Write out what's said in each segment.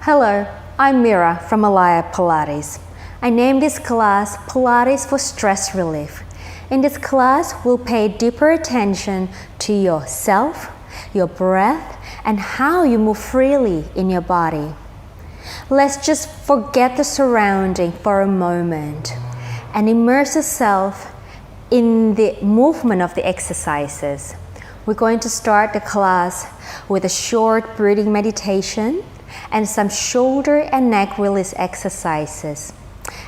Hello, I'm Mira from Alaya Pilates. I named this class Pilates for Stress Relief. In this class, we'll pay deeper attention to yourself, your breath, and how you move freely in your body. Let's just forget the surrounding for a moment and immerse yourself in the movement of the exercises. We're going to start the class with a short breathing meditation and some shoulder and neck release exercises.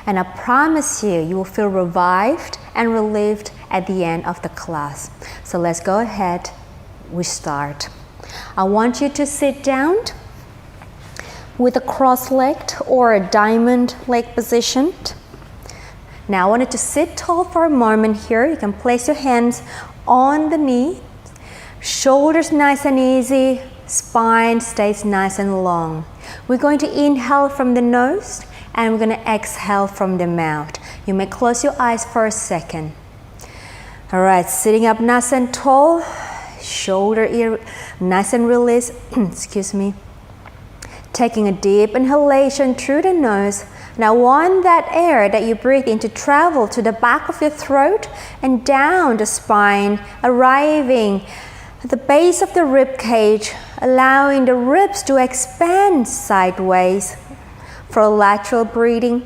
And I promise you, you will feel revived and relieved at the end of the class. So let's go ahead, we start. I want you to sit down with a cross-legged or a diamond leg position. Now I want you to sit tall for a moment here. You can place your hands on the knee, shoulders nice and easy, spine stays nice and long. We're going to inhale from the nose and we're going to exhale from the mouth. You may close your eyes for a second. All right, sitting up nice and tall, shoulder nice and released, excuse me. Taking a deep inhalation through the nose. Now I want that air that you breathe in to travel to the back of your throat and down the spine, arriving at the base of the rib cage, allowing the ribs to expand sideways for lateral breathing.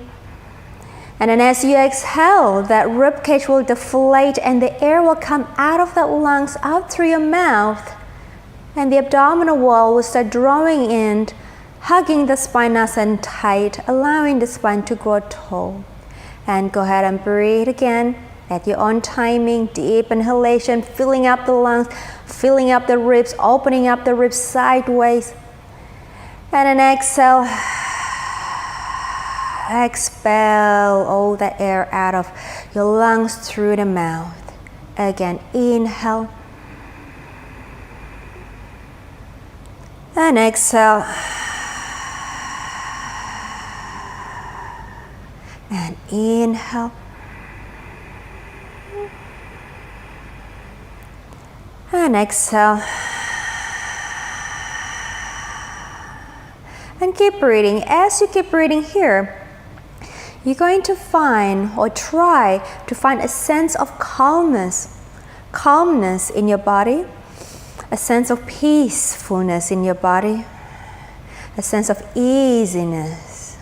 And then as you exhale, that rib cage will deflate and the air will come out of the lungs, out through your mouth. And the abdominal wall will start drawing in, hugging the spine nice and tight, allowing the spine to grow tall. And go ahead and breathe again at your own timing. Deep inhalation, filling up the lungs, filling up the ribs, opening up the ribs sideways. And then exhale. Expel all the air out of your lungs through the mouth. Again, inhale. And exhale. And inhale. And exhale. And keep breathing. As you keep breathing here, you're going to find or try to find a sense of calmness in your body, a sense of peacefulness in your body, a sense of easiness.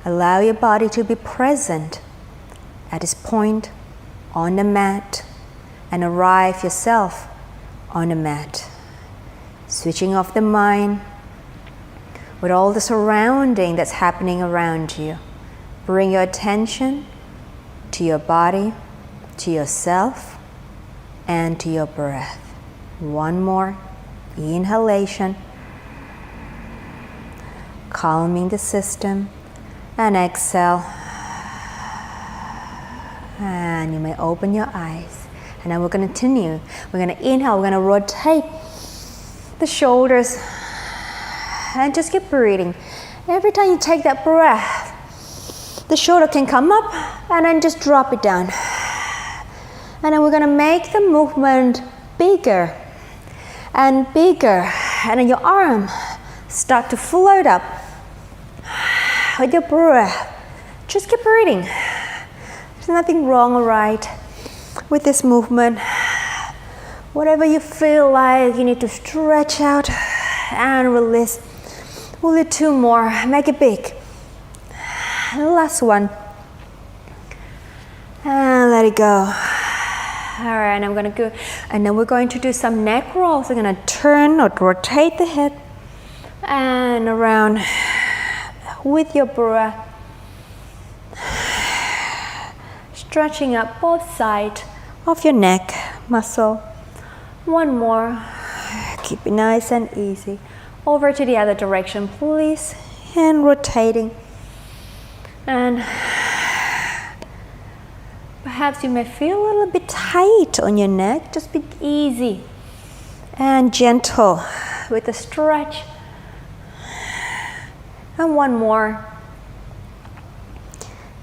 Allow your body to be present at this point on the mat and arrive yourself on the mat. Switching off the mind with all the surrounding that's happening around you. Bring your attention to your body, to yourself, and to your breath. One more inhalation, calming the system, and exhale. And you may open your eyes. And now we're going to continue. We're going to inhale, we're going to rotate the shoulders, and just keep breathing. Every time you take that breath, the shoulder can come up and then just drop it down. And then we're going to make the movement bigger and bigger. And then your arm start to float up with your breath. Just keep breathing. There's nothing wrong or right with this movement. Whatever you feel like you need to stretch out and release. We'll do two more. Make it big. And the last one. And let it go. All right, I'm gonna go. And then we're going to do some neck rolls. We're gonna turn or rotate the head and around with your breath. Stretching up both sides of your neck muscle. One more. Keep it nice and easy. Over to the other direction, please. And rotating. And perhaps you may feel a little bit tight on your neck. Just be easy and gentle with the stretch. And one more.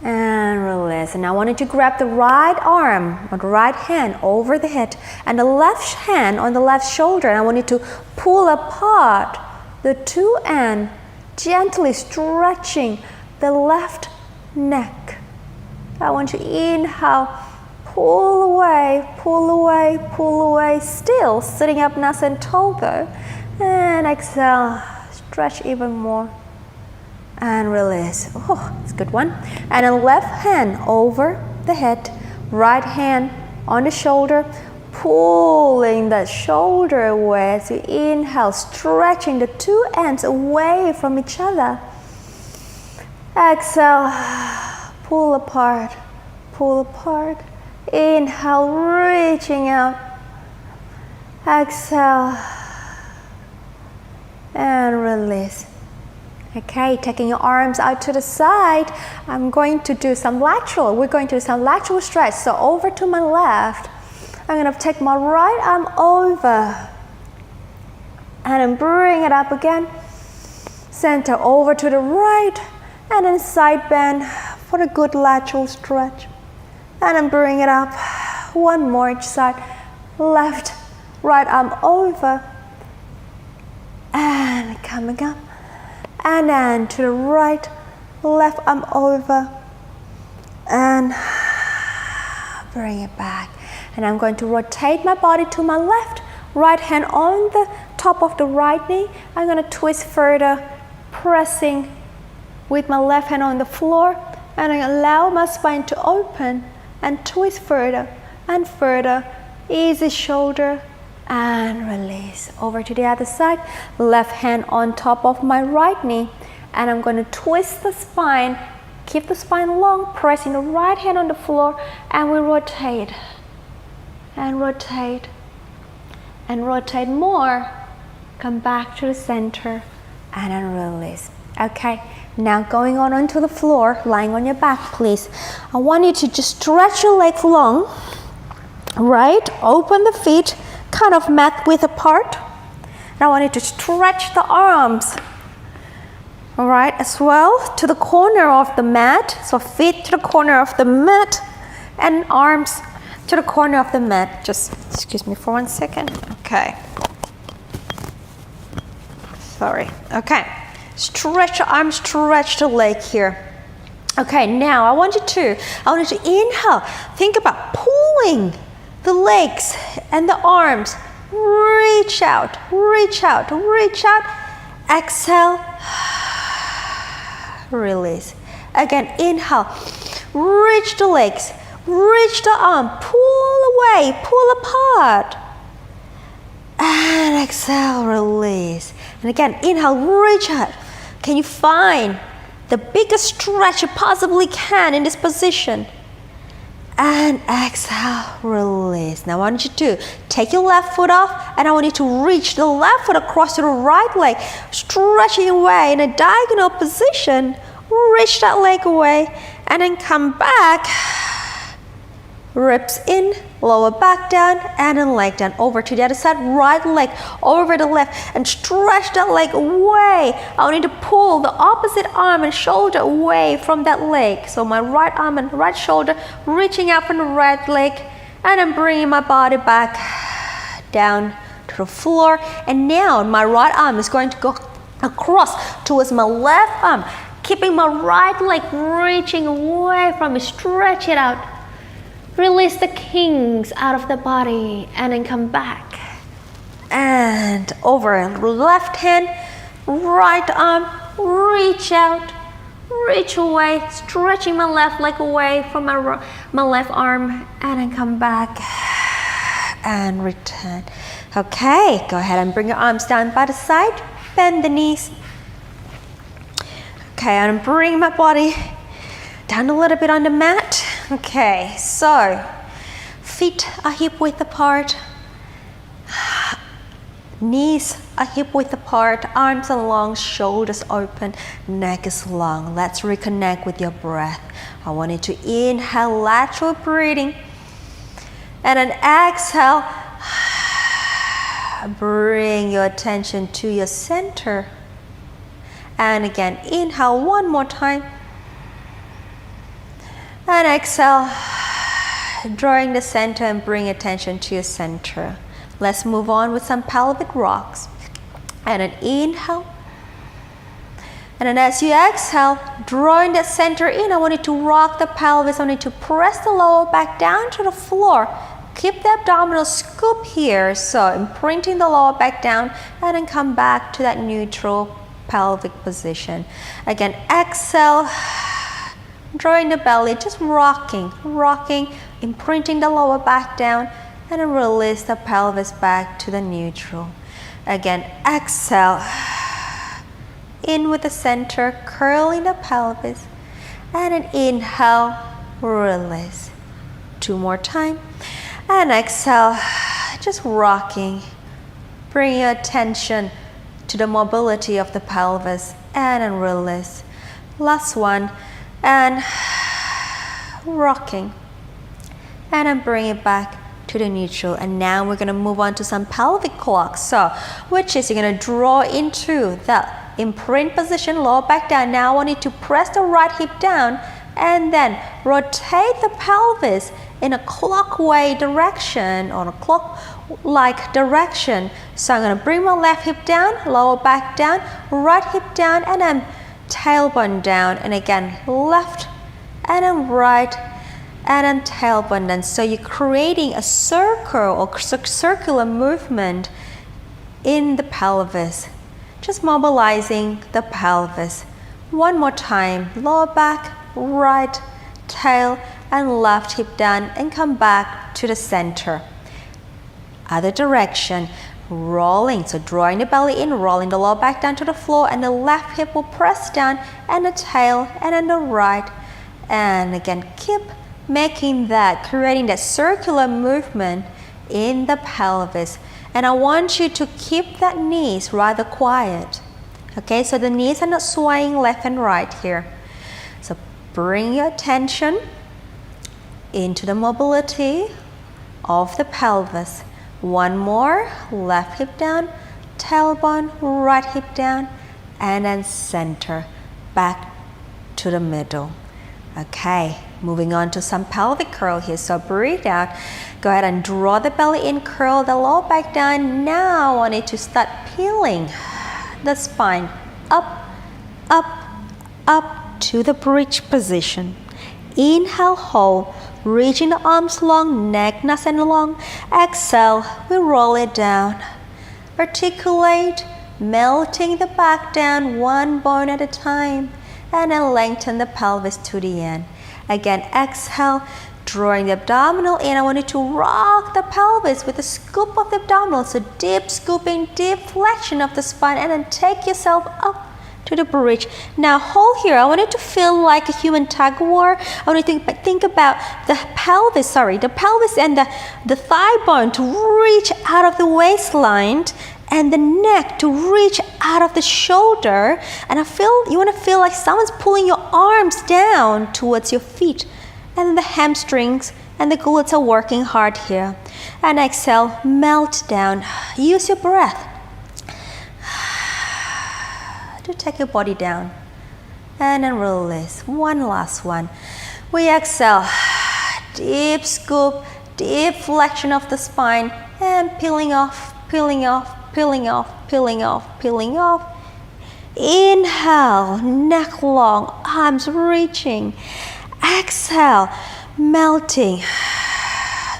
And release. And I want you to grab the right arm or the right hand over the head and the left hand on the left shoulder. And I want you to pull apart the two ends gently stretching the left neck. I want to inhale, pull away, pull away, pull away, still sitting up nice and tall though. And exhale, stretch even more. And release. Oh, it's a good one. And then left hand over the head, right hand on the shoulder, pulling the shoulder away as you inhale, stretching the two ends away from each other. Exhale, pull apart, pull apart. Inhale, reaching out. Exhale, and release. Okay, taking your arms out to the side. I'm going to do some lateral. We're going to do some lateral stretch. So over to my left. I'm going to take my right arm over and then bring it up again. Center over to the right and then side bend for a good lateral stretch. And then bring it up. One more each side. Left, right arm over and coming up. And then to the right, left arm over and bring it back. And I'm going to rotate my body to my left, right hand on the top of the right knee. I'm going to twist further, pressing with my left hand on the floor, and I allow my spine to open and twist further and further. Easy shoulder and release. Over to the other side, left hand on top of my right knee, and I'm going to twist the spine, keep the spine long, pressing the right hand on the floor, and we rotate and rotate and rotate more. Come back to the center and then release. Okay, now going on onto the floor, lying on your back, please. I want you to just stretch your legs long, right? Open the feet, kind of mat width apart. And I want you to stretch the arms, all right, as well to the corner of the mat. So feet to the corner of the mat and arms to the corner of the mat. Just excuse me for 1 second. Okay. Sorry. Okay. Stretch the arm, stretch the leg here. Okay, now I want you to inhale. Think about pulling the legs and the arms. Reach out, reach out, reach out. Exhale. Release. Again, inhale. Reach the legs. Reach the arm, pull away, pull apart. And exhale, release. And again, inhale, reach out. Can you find the biggest stretch you possibly can in this position? And exhale, release. Now I want you to take your left foot off, and I want you to reach the left foot across to the right leg, stretching away in a diagonal position. Reach that leg away, and then come back. Ribs in, lower back down, and then leg down. Over to the other side, right leg over the left, and stretch that leg away. I want you to pull the opposite arm and shoulder away from that leg. So my right arm and right shoulder reaching out from the right leg, and I'm bringing my body back down to the floor. And now my right arm is going to go across towards my left arm, keeping my right leg reaching away from me. Stretch it out. Release the kinks out of the body, and then come back. And over, left hand, right arm, reach out, reach away, stretching my left leg away from my left arm, and then come back and return. Okay, go ahead and bring your arms down by the side, bend the knees. Okay, and bring my body down a little bit on the mat. Okay, so feet are hip width apart, knees are hip width apart, arms are long, shoulders open, neck is long. Let's reconnect with your breath. I want you to inhale, lateral breathing, and then exhale. Bring your attention to your center. And again, inhale one more time. And exhale, drawing the center and bring attention to your center. Let's move on with some pelvic rocks. And an inhale. And then as you exhale, drawing the center in, I want you to rock the pelvis. I want you to press the lower back down to the floor. Keep the abdominal scoop here, so imprinting the lower back down, and then come back to that neutral pelvic position. Again, exhale, drawing the belly, just rocking, imprinting the lower back down, and then release the pelvis back to the neutral. Again, exhale, in with the center, curling the pelvis, and then inhale, release. 2 more times. And exhale, just rocking. Bring your attention to the mobility of the pelvis and then release. Last one, and rocking. And then bring it back to the neutral. And now we're gonna move on to some pelvic clocks. So, which is you're gonna draw into that imprint position, lower back down. Now I want you to press the right hip down and then rotate the pelvis in a clockwise direction or a clock-like direction. So I'm going to bring my left hip down, lower back down, right hip down, and then tailbone down. And again, left, and then right, and then tailbone down. So you're creating a circle or circular movement in the pelvis. Just mobilizing the pelvis. One more time, lower back, right, tail, and left hip down, and come back to the center. Other direction, rolling, so drawing the belly in, rolling the lower back down to the floor, and the left hip will press down, and the tail, and then the right. And again, keep making that, creating that circular movement in the pelvis. And I want you to keep that knees rather quiet. Okay, so the knees are not swaying left and right here. So bring your attention into the mobility of the pelvis. One more, left hip down, tailbone, right hip down, and then center, back to the middle. Okay, moving on to some pelvic curl here. So breathe out, go ahead and draw the belly in, curl the lower back down. Now I want you to start peeling the spine up, up, up to the bridge position. Inhale, hold, reaching the arms long, neck nice and long. Exhale, we roll it down. Articulate, melting the back down one bone at a time, and then lengthen the pelvis to the end. Again, exhale, drawing the abdominal in. I want you to rock the pelvis with a scoop of the abdominal. So deep scooping, deep flexion of the spine, and then take yourself up to the bridge. Now hold here. I want you to feel like a human tug of war. I want you to think about the pelvis, and the thigh bone to reach out of the waistline, and the neck to reach out of the shoulder. And you want to feel like someone's pulling your arms down towards your feet. And then the hamstrings and the glutes are working hard here. And exhale, melt down. Use your breath to take your body down. And then release. One last one. We exhale. Deep scoop, deep flexion of the spine, and peeling off, peeling off, peeling off, peeling off, peeling off. Inhale, neck long, arms reaching. Exhale, melting,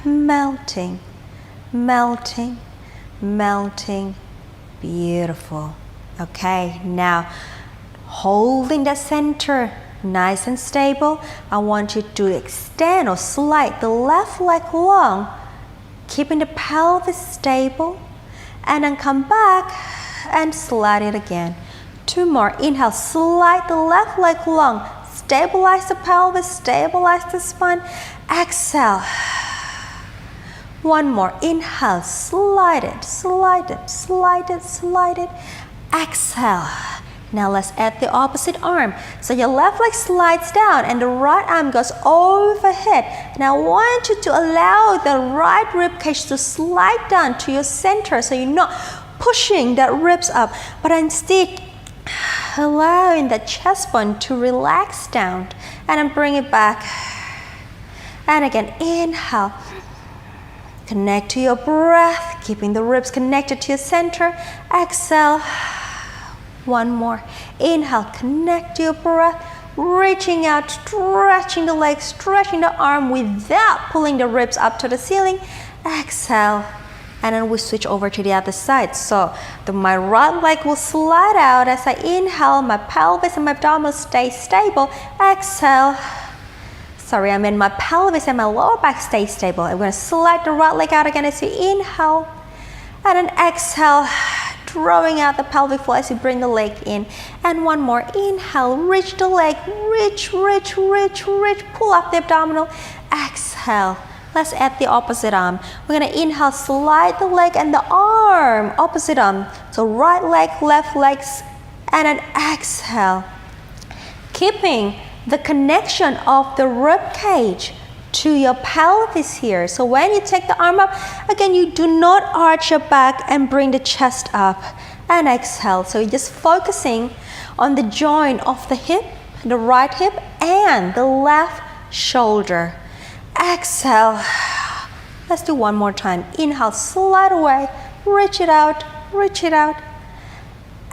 melting, melting, melting. Beautiful. Okay, now holding the center nice and stable, I want you to extend or slide the left leg long, keeping the pelvis stable, and then come back and slide it again. 2 more. Inhale, slide the left leg long, stabilize the pelvis, stabilize the spine. Exhale. 1 more. Inhale, slide it, slide it, slide it, slide it. Exhale. Now let's add the opposite arm. So your left leg slides down and the right arm goes overhead. Now I want you to allow the right rib cage to slide down to your center, so you're not pushing that ribs up, but instead allowing the chest bone to relax down, and then bring it back. And again, inhale. Connect to your breath, keeping the ribs connected to your center. Exhale. One more. Inhale, connect your breath, reaching out, stretching the legs, stretching the arm without pulling the ribs up to the ceiling. Exhale, and then we switch over to the other side. So my right leg will slide out as I inhale, my pelvis and my abdominals stay stable. Exhale. Sorry, I mean my pelvis and my lower back stay stable. I'm going to slide the right leg out again as you inhale, and then exhale, drawing out the pelvic floor as you bring the leg in. And one more. Inhale, reach the leg, reach, reach, reach, reach. Pull up the abdominal. Exhale. Let's add the opposite arm. We're going to inhale, slide the leg and the arm, opposite arm. So right leg, left legs, and then exhale. Keeping the connection of the rib cage to your pelvis here. So when you take the arm up, again, you do not arch your back and bring the chest up. And exhale. So you're just focusing on the joint of the hip, the right hip, and the left shoulder. Exhale. Let's do one more time. Inhale, slide away, reach it out,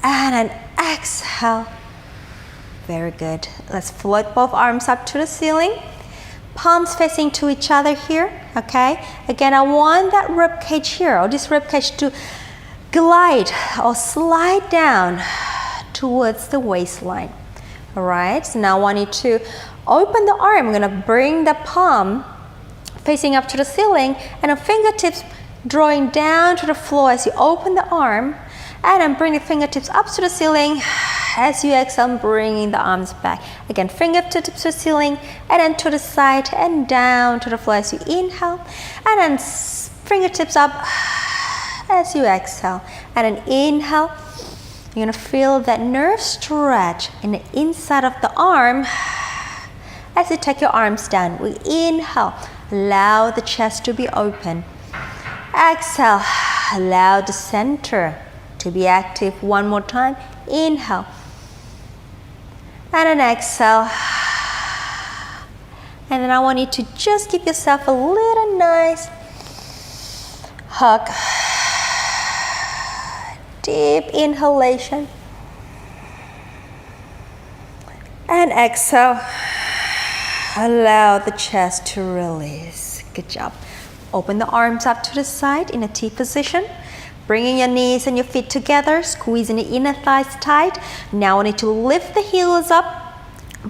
and then exhale. Very good. Let's float both arms up to the ceiling. Palms facing to each other here, okay? Again, I want that rib cage here, or this rib cage to glide or slide down towards the waistline. All right, so now I want you to open the arm. I'm gonna bring the palm facing up to the ceiling and the fingertips drawing down to the floor as you open the arm, and then bring the fingertips up to the ceiling. As you exhale, bringing the arms back. Again, fingertips to the ceiling, and then to the side and down to the floor as you inhale, and then fingertips up as you exhale. And then inhale, you're gonna feel that nerve stretch in the inside of the arm as you take your arms down. We inhale, allow the chest to be open. Exhale, allow the center to be active. One more time. Inhale, and then exhale. And then I want you to just give yourself a little nice hug. Deep inhalation. And exhale. Allow the chest to release. Good job. Open the arms up to the side in a T position. Bringing your knees and your feet together, squeezing the inner thighs tight. Now I need to lift the heels up,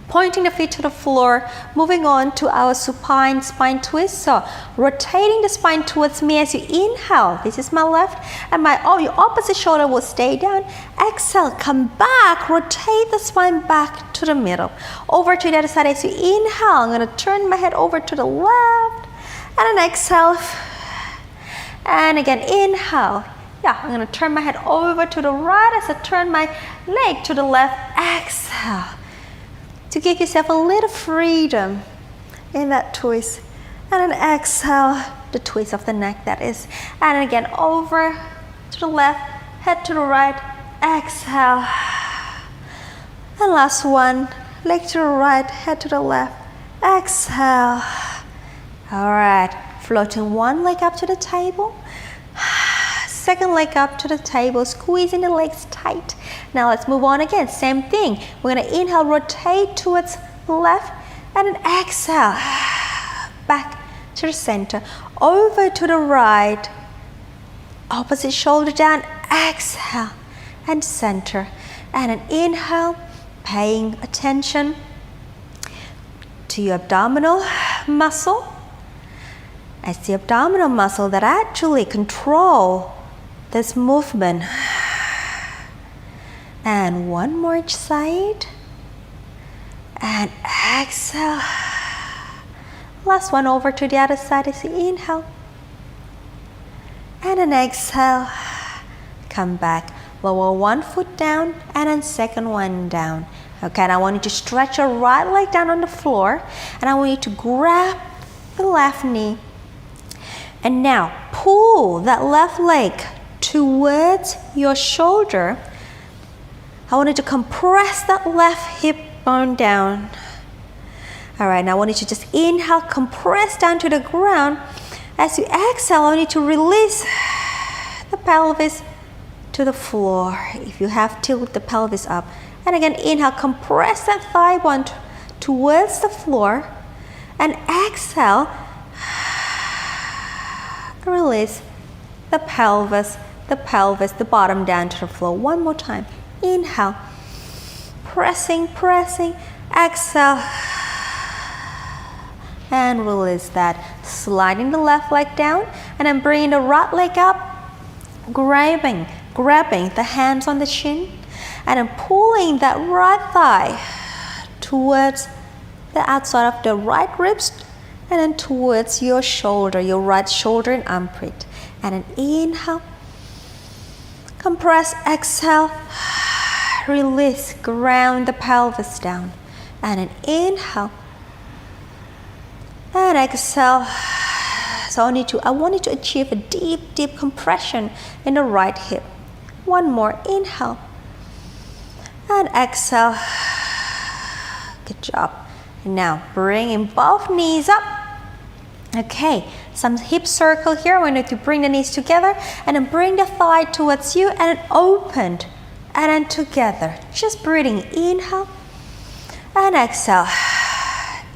pointing the feet to the floor, moving on to our supine spine twist. So rotating the spine towards me as you inhale. This is my left, and your opposite shoulder will stay down. Exhale, come back, rotate the spine back to the middle. Over to the other side as you inhale. I'm going to turn my head over to the left, and then exhale. And again, inhale. Yeah, I'm going to turn my head over to the right as I turn my leg to the left. Exhale. To give yourself a little freedom in that twist. And then exhale, the twist of the neck, that is. And then again, over to the left, head to the right. Exhale. And last one, leg to the right, head to the left. Exhale. All right, floating one leg up to the table. Second leg up to the table, squeezing the legs tight. Now let's move on again, same thing. We're gonna inhale, rotate towards the left, and then exhale, back to the center, over to the right, opposite shoulder down, exhale, and center. And an inhale, paying attention to your abdominal muscle. It's the abdominal muscle that actually control this movement. And one more each side. And exhale. Last one over to the other side as you inhale. And then exhale. Come back. Lower one foot down and then second one down. Okay, and I want you to stretch your right leg down on the floor. And I want you to grab the left knee. And now pull that left leg towards your shoulder. I want you to compress that left hip bone down. All right, now I want you to just inhale, compress down to the ground. As you exhale, I want you to release the pelvis to to the floor. If you have, tilt the pelvis up. And again, inhale, compress that thigh bone towards the floor. And exhale, release the pelvis, the bottom down to the floor. One more time. Inhale, pressing, pressing. Exhale, and release that. Sliding the left leg down, and then bringing the right leg up, grabbing the hands on the chin, and then pulling that right thigh towards the outside of the right ribs, and then towards your shoulder, your right shoulder and armpit. And then inhale, compress, exhale, release, ground the pelvis down. And then inhale, and exhale. So I want you to achieve a deep, deep compression in the right hip. One more, inhale, and exhale. Good job. Now bringing both knees up. Okay, some hip circle here. I want you to bring the knees together and then bring the thigh towards you and then open and then together. Just breathing, inhale and exhale.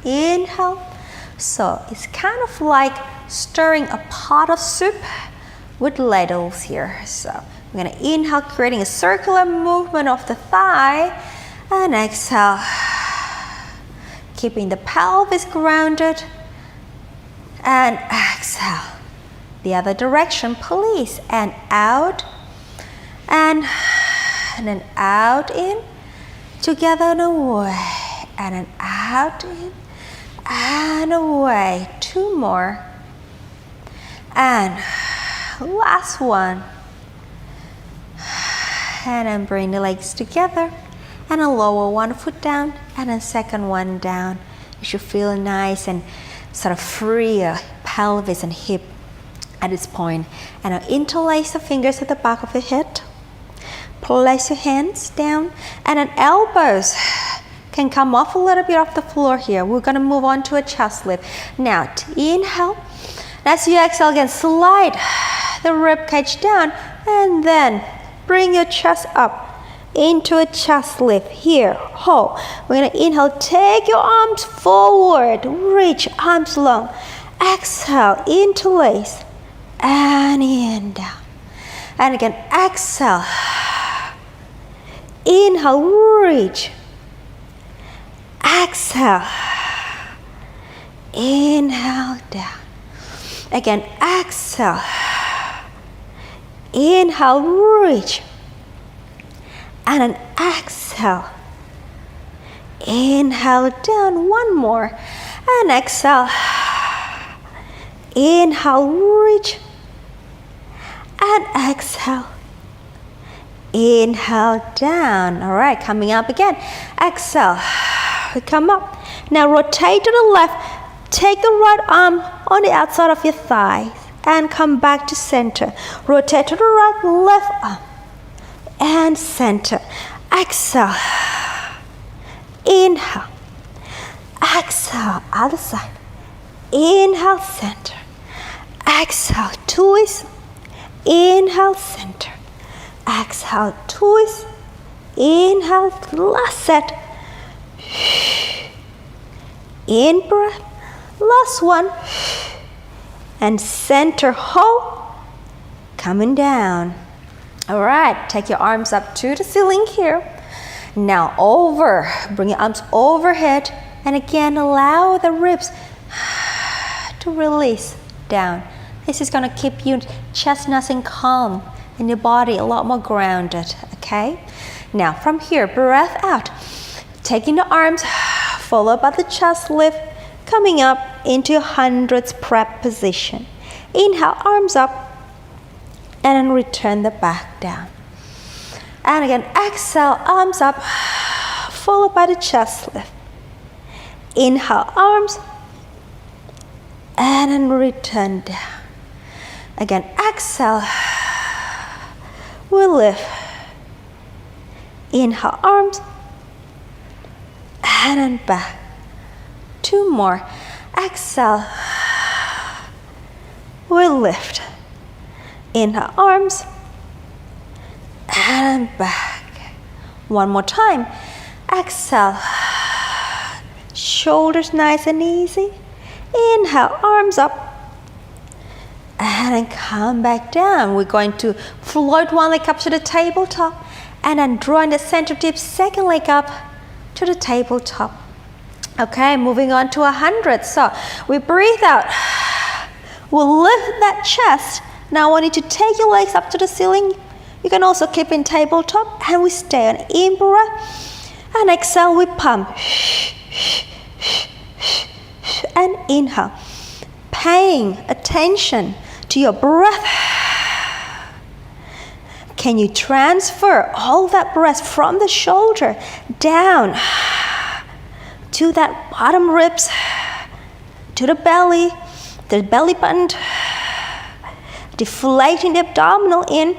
Inhale. So it's kind of like stirring a pot of soup with ladles here. So I'm going to inhale, creating a circular movement of the thigh, and exhale, keeping the pelvis grounded, and exhale. The other direction, please, and out, and then out, in, together and away, and then out, in, and away. Two more. And last one. And then bring the legs together. And then lower one foot down. And then second one down. You should feel nice and sort of free your pelvis and hip at this point. And now interlace the fingers at the back of your head. Place your hands down. And then elbows can come off a little bit off the floor here. We're going to move on to a chest lift. Now, inhale. As you exhale again, slide the rib cage down and then bring your chest up into a chest lift. Here, hold. We're going to inhale, take your arms forward, reach, arms long. Exhale, interlace, and in, down. And again, exhale. Inhale, reach. Exhale, inhale, down. Again, exhale, inhale, reach, and then exhale, inhale, down. One more, and exhale, inhale, reach, and exhale, inhale, down. All right, coming up again, exhale. Come up. Now rotate to the left. Take the right arm on the outside of your thighs and come back to center. Rotate to the right, left arm and center. Exhale. Inhale. Exhale. Other side. Inhale, center. Exhale, twist. Inhale, center. Exhale, twist. Inhale, last set. In breath, last one, and center, hold, coming down. All right, take your arms up to the ceiling here. Now over, bring your arms overhead, and again allow the ribs to release down. This is going to keep your chest nice and calm and your body a lot more grounded, okay? Now from here, breath out. Taking the arms, followed by the chest lift, coming up into 100s prep position. Inhale, arms up, and then return the back down. And again, exhale, arms up, followed by the chest lift. Inhale, arms, and then return down. Again, exhale, we lift. Inhale, arms, and then back. Two more. Exhale. We lift. Inhale, arms. and back. One more time. Exhale. Shoulders nice and easy. Inhale, arms up. And then come back down. We're going to float one leg up to the tabletop. And then drawing the center dip, second leg up to the tabletop. Okay, moving on to 100. So we breathe out. We'll lift that chest. Now I want you to take your legs up to the ceiling. You can also keep in tabletop. And we stay on in breath. And exhale, we pump. And inhale. Paying attention to your breath. Can you transfer all that breath from the shoulder down to that bottom ribs, to the belly button, deflating the abdominal in,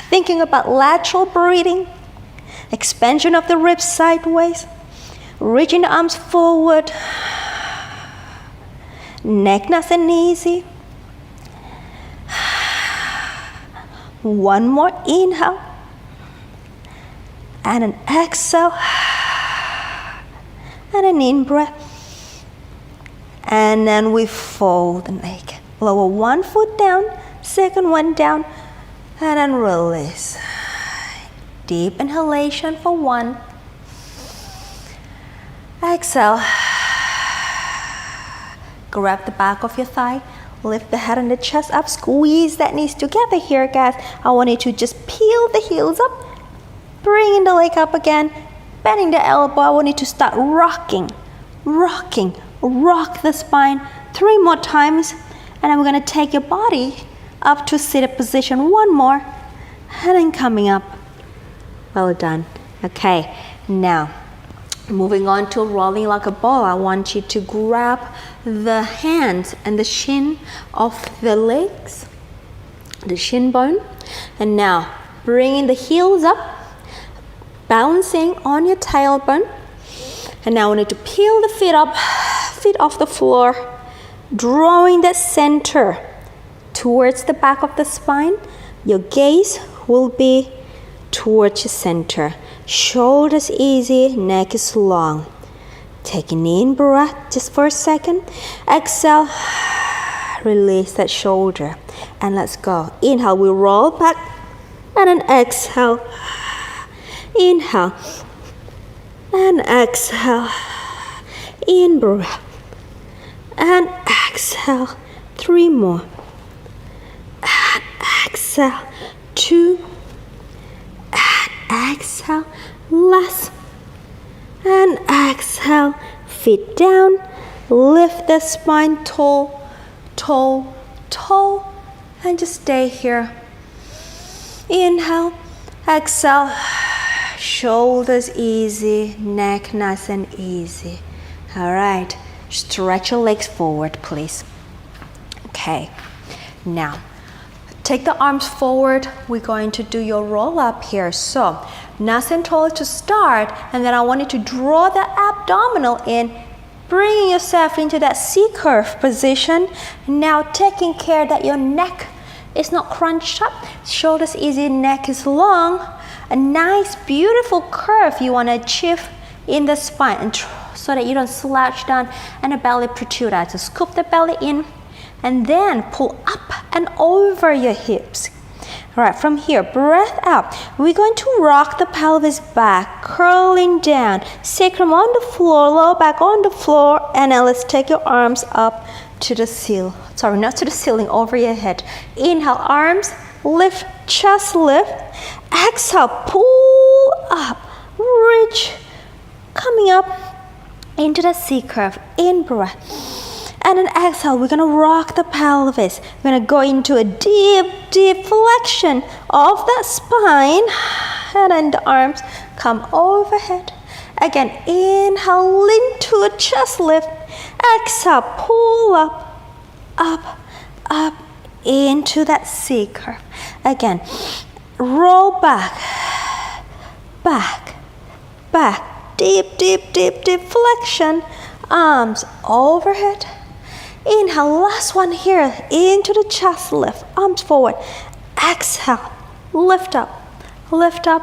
thinking about lateral breathing, expansion of the ribs sideways, reaching the arms forward, neck nice and easy. One more inhale and an exhale and an in-breath, and then we fold the leg. Lower one foot down, second one down, and then release. Deep inhalation for one. Exhale. Grab the back of your thigh. Lift the head and the chest up. Squeeze that knees together here, guys. I want you to just peel the heels up. Bringing the leg up again. Bending the elbow. I want you to start rocking. Rocking. Rock the spine 3 more times. And then we're going to take your body up to seated position. One more. And then coming up. Well done. Okay. Now, moving on to rolling like a ball. I want you to grab the hands and the shin of the legs, the shin bone. And now, bringing the heels up, balancing on your tailbone. And now I want you to peel the feet up, feet off the floor, drawing the center towards the back of the spine. Your gaze will be towards your center. Shoulders easy, neck is long. Take an in breath just for a second. Exhale, release that shoulder. And let's go. Inhale, we roll back. And then exhale. Inhale. And exhale. In breath. And exhale. 3 more. And exhale. 2. And exhale. Last. And exhale, feet down, lift the spine tall, tall, tall, and just stay here. Inhale, exhale, shoulders easy, neck nice and easy. All right, stretch your legs forward, please. Okay, now, take the arms forward. We're going to do your roll up here. So, nice and tall to start, and then I want you to draw the abdominal in, bringing yourself into that C-curve position. Now taking care that your neck is not crunched up, shoulders easy, neck is long. A nice, beautiful curve you want to achieve in the spine, and so that you don't slouch down and the belly protrude out. So scoop the belly in, and then pull up and over your hips. All right, from here, breath out. We're going to rock the pelvis back, curling down. Sacrum on the floor, lower back on the floor. And now let's take your arms up to the ceiling. Sorry, not to the ceiling, over your head. Inhale, arms, lift, chest lift. Exhale, pull up, reach. Coming up into the C-curve, in breath. And then exhale, we're going to rock the pelvis. We're going to go into a deep, deep flexion of that spine. And then the arms come overhead. Again, inhale, lean to a chest lift. Exhale, pull up, up, up into that C-curve. Again, roll back, back, back. Deep, deep, deep, deep flexion. Arms overhead. Inhale, last one here, into the chest lift, arms forward. Exhale, lift up, lift up,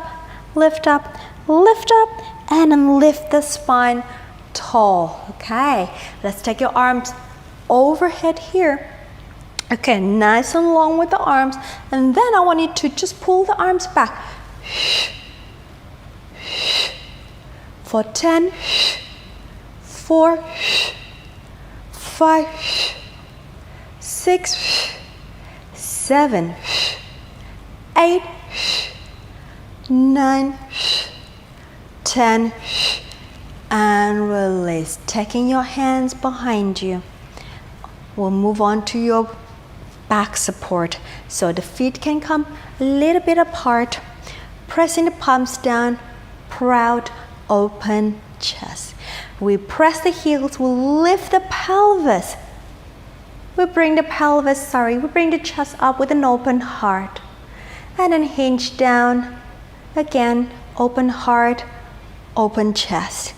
lift up, lift up, and then lift the spine tall. Okay, let's take your arms overhead here. Okay, nice and long with the arms, and then I want you to just pull the arms back for 10, 4, 5, 6, 7, 8, 9, 10, and release. Taking your hands behind you. We'll move on to your back support, so the feet can come a little bit apart, pressing the palms down, proud open chest. We press the heels, we lift the pelvis. We bring the chest up with an open heart. And then hinge down. Again, open heart, open chest.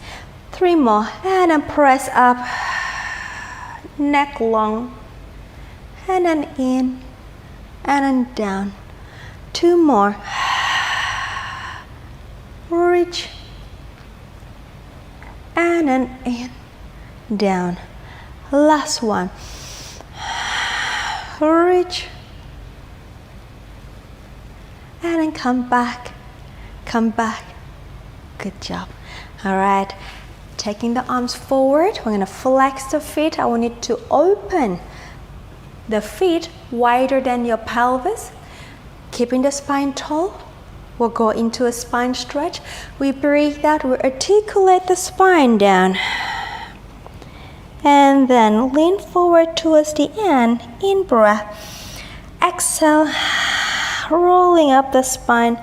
3 more, and then press up, neck long. And then in, and then down. 2 more. Reach. And then in, down. Last one. Reach. And then come back. Come back. Good job. All right. Taking the arms forward. We're going to flex the feet. I want you to open the feet wider than your pelvis, keeping the spine tall. We'll go into a spine stretch. We breathe out, we articulate the spine down. And then lean forward towards the end, in breath. Exhale, rolling up the spine,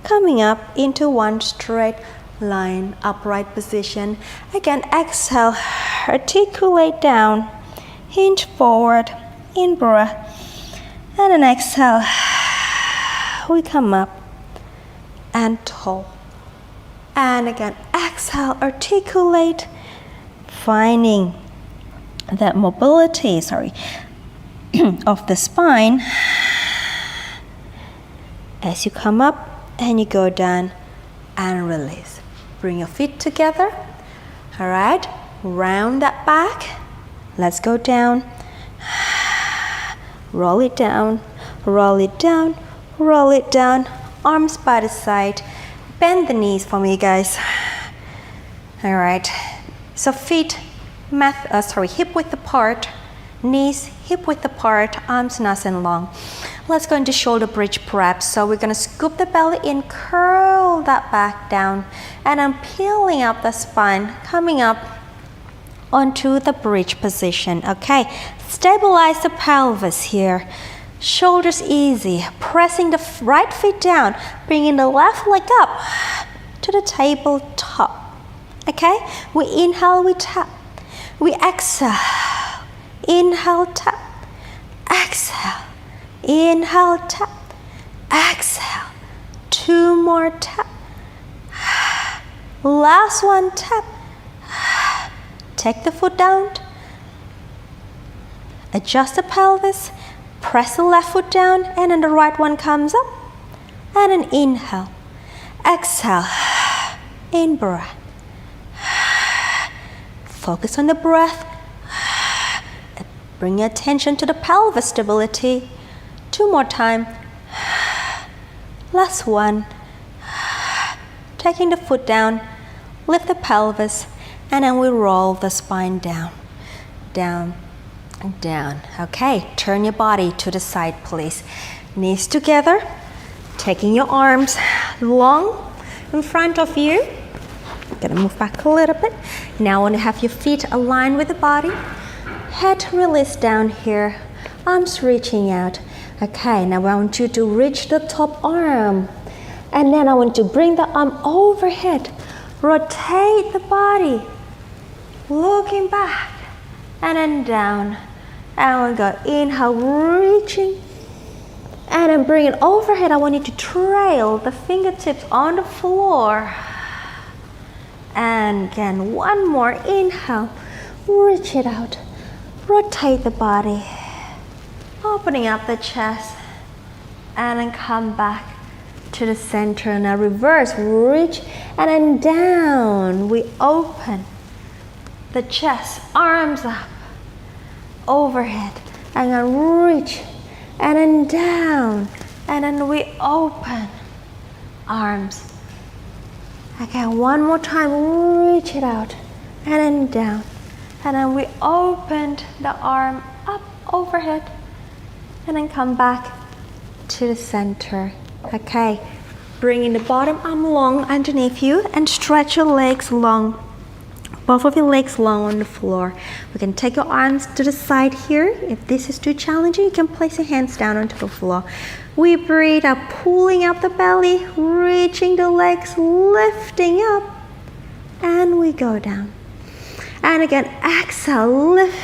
coming up into one straight line, upright position. Again, exhale, articulate down, hinge forward, in breath, and then exhale, we come up and tall. And again, exhale, articulate, finding that mobility, of the spine as you come up and you go down and release. Bring your feet together. All right, round that back. Let's go down. Roll it down, roll it down, roll it down. Arms by the side. Bend the knees for me, guys. All right. So feet, hip width apart. Knees hip width apart. Arms nice and long. Let's go into shoulder bridge prep. So we're gonna scoop the belly in, curl that back down, and I'm peeling up the spine, coming up onto the bridge position. Okay, stabilize the pelvis here. Shoulders easy, pressing the right foot down, bringing the left leg up to the tabletop. Okay, we inhale, we tap. We exhale, inhale, tap. Exhale, inhale, tap. Exhale, 2 more tap. Last one, tap. Take the foot down. Adjust the pelvis. Press the left foot down, and then the right one comes up. And then inhale. Exhale. In breath. Focus on the breath. Bring your attention to the pelvis stability. 2 more times. Last one. Taking the foot down. Lift the pelvis. And then we roll the spine down. Down. Down. Okay, turn your body to the side, please. Knees together, taking your arms long in front of you. I'm gonna move back a little bit. Now I want to have your feet aligned with the body. Head release down here, arms reaching out. Okay, now I want you to reach the top arm. And then I want you to bring the arm overhead. Rotate the body, looking back, and then down. And we go inhale, reaching, and then bring it overhead. I want you to trail the fingertips on the floor. And again, one more inhale, reach it out, rotate the body, opening up the chest, and then come back to the center. Now reverse, reach and then down. We open the chest, arms up, overhead, and then reach and then down, and then we open, arms. Again, one more time, reach it out, and then down, and then we opened the arm up, overhead, and then come back to the center. Okay, bringing the bottom arm long underneath you and stretch your legs long. Both of your legs long on the floor. We can take your arms to the side here. If this is too challenging, you can place your hands down onto the floor. We breathe out, pulling up the belly, reaching the legs, lifting up, and we go down. And again, exhale, lift,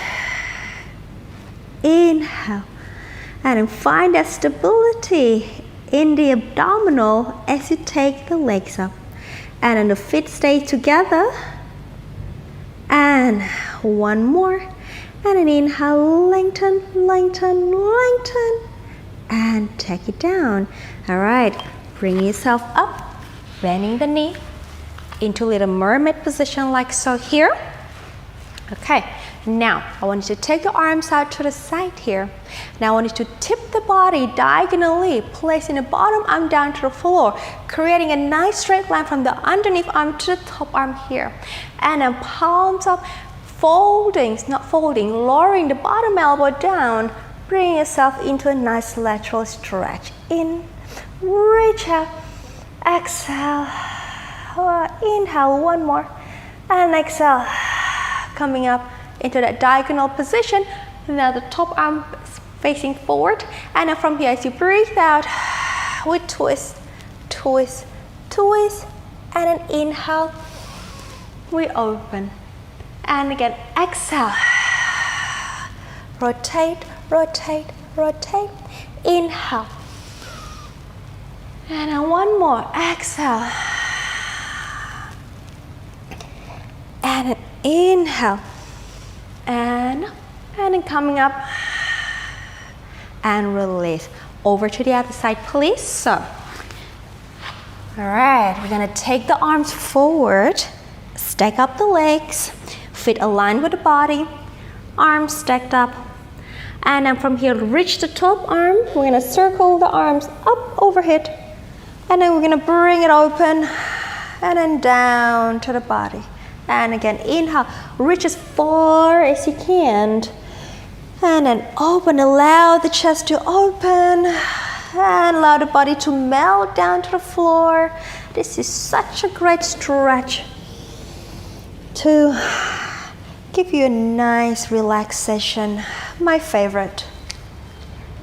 inhale, and then find that stability in the abdominal as you take the legs up. And then the feet stay together. And one more, and an inhale, lengthen, lengthen, lengthen, and take it down. All right, bring yourself up, bending the knee into little mermaid position like so here. Okay, now I want you to take your arms out to the side here. Now I want you to tip the body diagonally, placing the bottom arm down to the floor, creating a nice straight line from the underneath arm to the top arm here. And then palms up, folding, not folding, lowering the bottom elbow down, bring yourself into a nice lateral stretch. In, reach out, exhale, inhale, one more, and exhale, coming up into that diagonal position. Now the top arm is facing forward, and then from here as you breathe out, we twist, twist, twist, and then inhale, we open, and again exhale, rotate, rotate, rotate, inhale, and then one more, exhale, and then inhale, and then coming up, and release. Over to the other side, please. So, all right, we're gonna take the arms forward, stack up the legs, feet aligned with the body, arms stacked up, and then from here, reach the top arm. We're gonna circle the arms up overhead, and then we're gonna bring it open, and then down to the body. And again, inhale, reach as far as you can. And then open, allow the chest to open. And allow the body to melt down to the floor. This is such a great stretch to give you a nice relaxation. My favorite.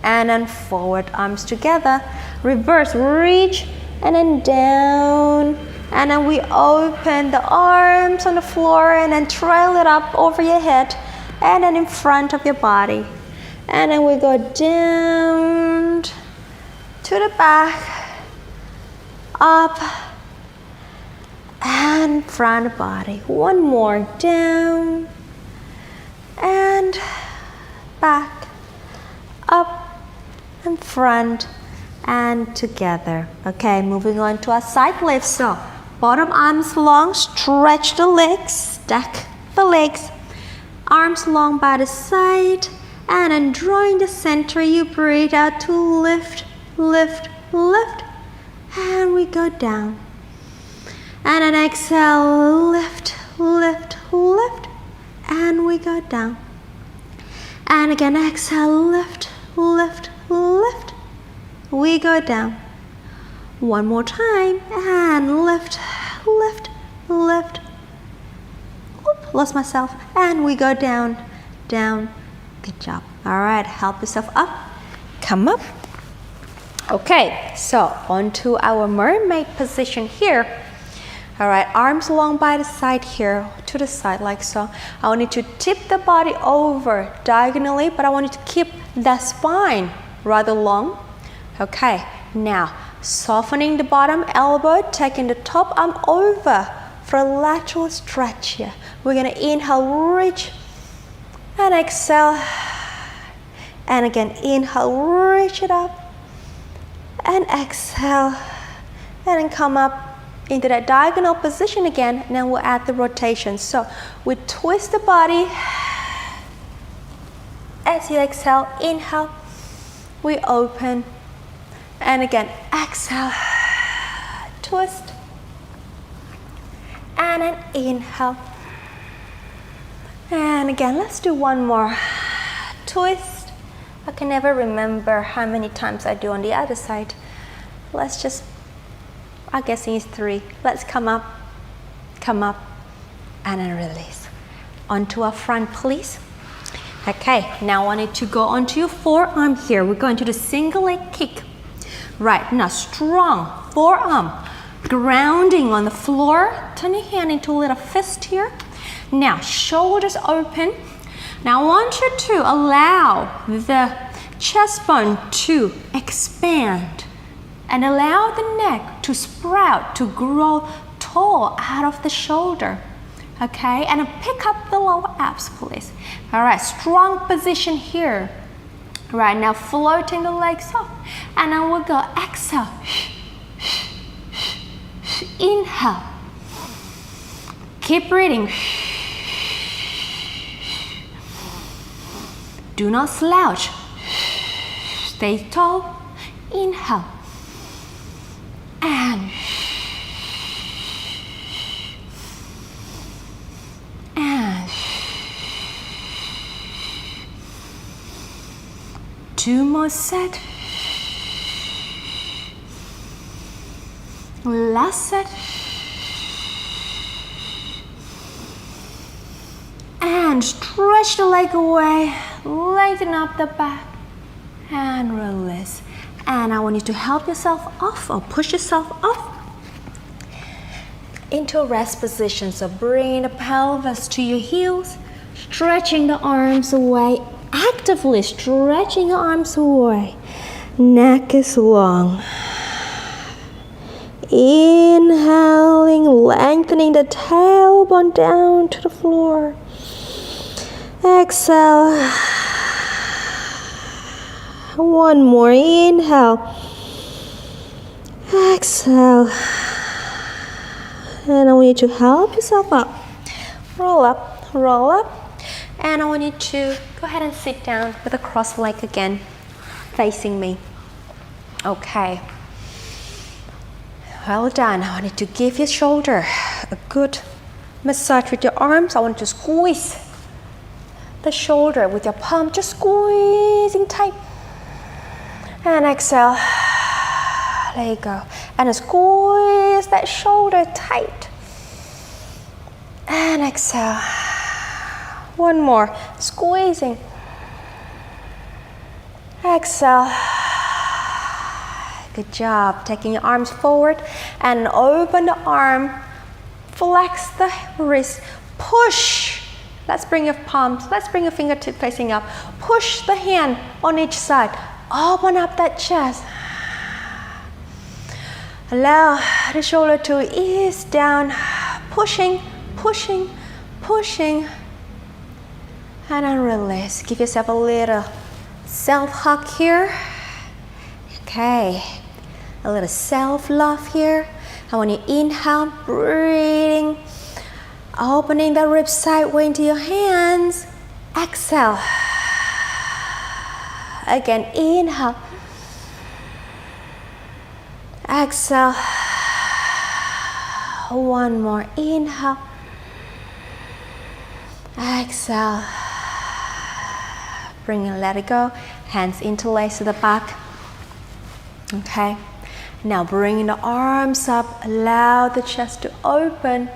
And then forward, arms together. Reverse, reach, and then down. And then we open the arms on the floor and then trail it up over your head and then in front of your body. And then we go down to the back, up, and front of the body. One more, down, and back, up, and front, and together. Okay, moving on to our side lifts. So, bottom arms long, stretch the legs, stack the legs, arms long by the side, and then drawing the center, you breathe out to lift, lift, lift, and we go down. And then exhale, lift, lift, lift, and we go down. And again, exhale, lift, lift, lift, we go down. One more time, and lift, lift, lift. Oop, lost myself. And we go down, down. Good job. All right, help yourself up. Come up. Okay, so onto our mermaid position here. All right, arms long by the side here, to the side like so. I want you to tip the body over diagonally, but I want you to keep the spine rather long. Okay, now softening the bottom elbow, taking the top arm over for a lateral stretch here. We're gonna inhale, reach, and exhale. And again, inhale, reach it up, and exhale. and then come up into that diagonal position again, and then we'll add the rotation. So we twist the body. As you exhale, inhale, we open, and again, exhale, twist, and then inhale. And again, let's do one more. Twist. I can never remember how many times I do on the other side. Let's just, I guess it's 3. Let's come up, and then release. Onto our front, please. Okay, now I want you to go onto your forearm here. We're going to do single leg kick. Right, now strong forearm, grounding on the floor. Turn your hand into a little fist here. Now, shoulders open. Now, I want you to allow the chest bone to expand and allow the neck to sprout, to grow tall out of the shoulder. Okay, and then pick up the lower abs, please. All right, strong position here. Right, now floating the legs up. And then we'll go exhale. Inhale. Keep breathing. Do not slouch. Stay tall. Inhale. And 2 more set. Last set. And stretch the leg away, lengthen up the back, and release. And I want you to help yourself off or push yourself off into a rest position. So bring the pelvis to your heels, stretching the arms away, actively stretching the arms away. Neck is long. Inhaling, lengthening the tailbone down to the floor. Exhale. One more. Inhale. Exhale. And I want you to help yourself up. Roll up, roll up. And I want you to go ahead and sit down with a crossed leg again, facing me. Okay. Well done. I want you to give your shoulder a good massage with your arms. I want you to squeeze the shoulder with your palm, just squeezing tight. And exhale. There you go. And squeeze that shoulder tight. And exhale. One more. Squeezing. Exhale. Good job. Taking your arms forward and open the arm. Flex the wrist. Push. Let's bring your palms. Let's bring your fingertip facing up. Push the hand on each side. Open up that chest. Allow the shoulder to ease down. Pushing, pushing, pushing. And then release. Give yourself a little self-hug here. Okay. A little self-love here. I want you to inhale, breathing. Opening the ribs sideways into your hands. Exhale. Again, inhale. Exhale. One more. Inhale. Exhale. Bring and let it go. Hands interlace to the back. Okay. Now bring the arms up. Allow the chest to open.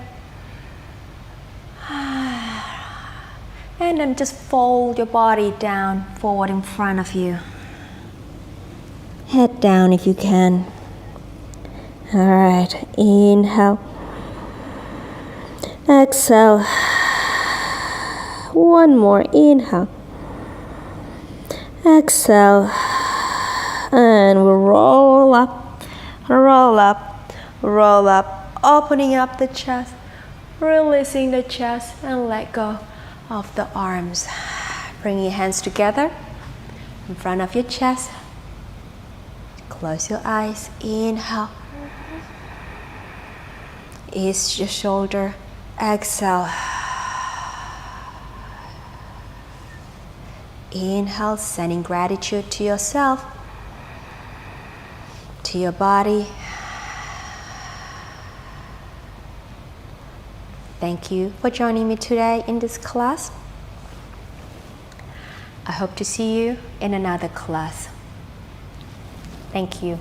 And then just fold your body down, forward in front of you. Head down if you can. All right, inhale. Exhale. One more, inhale. Exhale. And we'll roll up, roll up, roll up, opening up the chest, releasing the chest, and let go of the arms. Bring your hands together in front of your chest. Close your eyes. Inhale. ease your shoulder. Exhale. Inhale, sending gratitude to yourself, to your body. Thank you for joining me today in this class. I hope to see you in another class. Thank you.